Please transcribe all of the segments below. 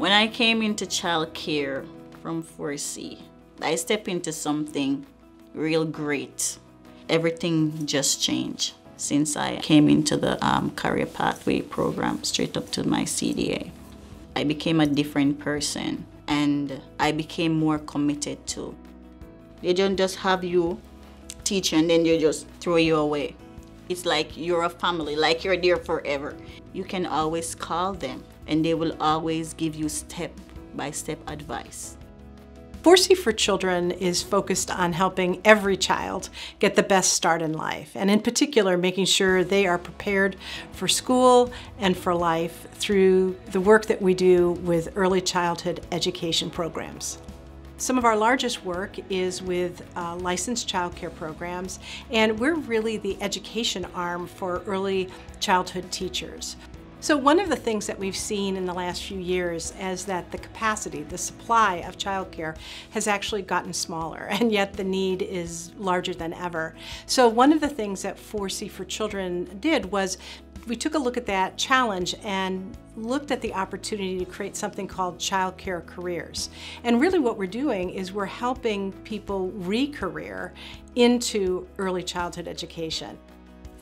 When I came into childcare from 4C, I stepped into something real great. Everything just changed since I came into the career pathway program straight up to my CDA. I became a different person and I became more committed to. They don't just have you teach you and then they just throw you away. It's like you're a family, like you're there forever. You can always call them and they will always give you step-by-step advice. 4C for Children is focused on helping every child get the best start in life, and in particular making sure they are prepared for school and for life through the work that we do with early childhood education programs. Some of our largest work is with licensed childcare programs, and we're really the education arm for early childhood teachers. So one of the things that we've seen in the last few years is that the capacity, the supply of childcare has actually gotten smaller, and yet the need is larger than ever. So one of the things that 4C for Children did was we took a look at that challenge and looked at the opportunity to create something called childcare careers. And really what we're doing is we're helping people re-career into early childhood education.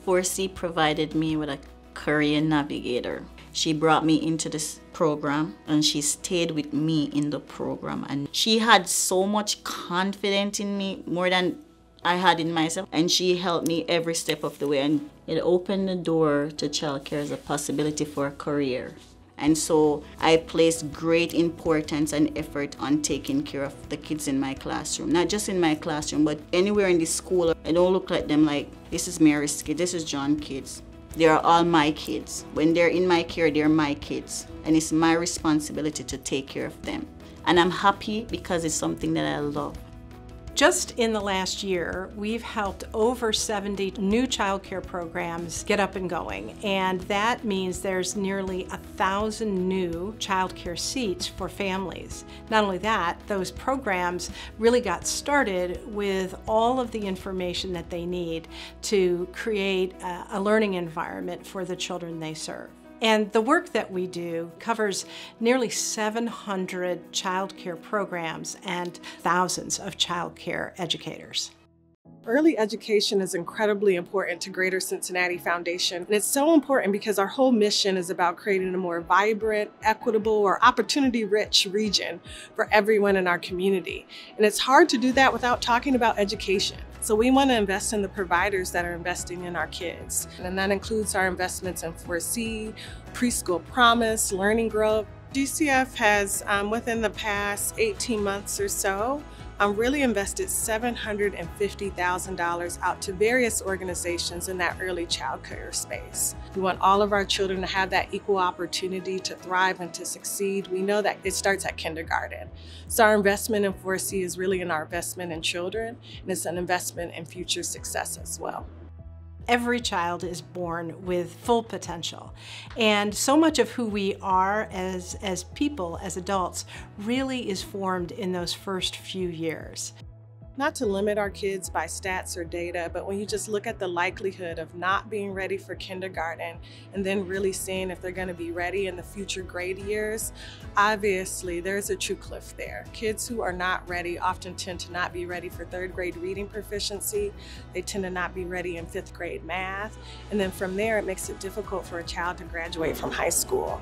4C provided me with a career navigator. She brought me into this program and she stayed with me in the program, and she had so much confidence in me, more than I had in myself, and she helped me every step of the way, and it opened the door to childcare as a possibility for a career. And so I placed great importance and effort on taking care of the kids in my classroom. Not just in my classroom, but anywhere in the school. I don't look at them like, this is Mary's kid, this is John's kids. They are all my kids. When they're in my care, they're my kids. And it's my responsibility to take care of them. And I'm happy because it's something that I love. Just in the last year, we've helped over 70 new childcare programs get up and going, and that means there's nearly 1,000 new childcare seats for families. Not only that, those programs really got started with all of the information that they need to create a learning environment for the children they serve. And the work that we do covers nearly 700 child care programs and thousands of child care educators. Early education is incredibly important to Greater Cincinnati Foundation. And it's so important because our whole mission is about creating a more vibrant, equitable, or opportunity-rich region for everyone in our community. And it's hard to do that without talking about education. So we want to invest in the providers that are investing in our kids. And that includes our investments in 4C, Preschool Promise, Learning Growth. GCF has, within the past 18 months or so, really invested $750,000 out to various organizations in that early child care space. We want all of our children to have that equal opportunity to thrive and to succeed. We know that it starts at kindergarten. So our investment in 4C is really our investment in children, and it's an investment in future success as well. Every child is born with full potential, and so much of who we are as people, as adults, really is formed in those first few years. Not to limit our kids by stats or data, but when you just look at the likelihood of not being ready for kindergarten and then really seeing if they're going to be ready in the future grade years, obviously there's a true cliff there. Kids who are not ready often tend to not be ready for third grade reading proficiency. They tend to not be ready in fifth grade math. And then from there, it makes it difficult for a child to graduate from high school.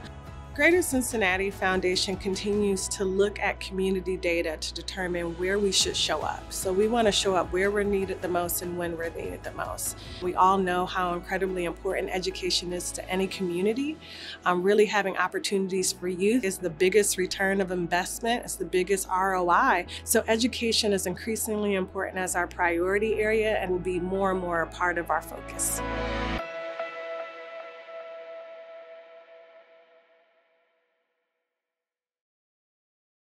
Greater Cincinnati Foundation continues to look at community data to determine where we should show up. So we want to show up where we're needed the most and when we're needed the most. We all know how incredibly important education is to any community. Really having opportunities for youth is the biggest return of investment. It's the biggest ROI. So education is increasingly important as our priority area and will be more and more a part of our focus.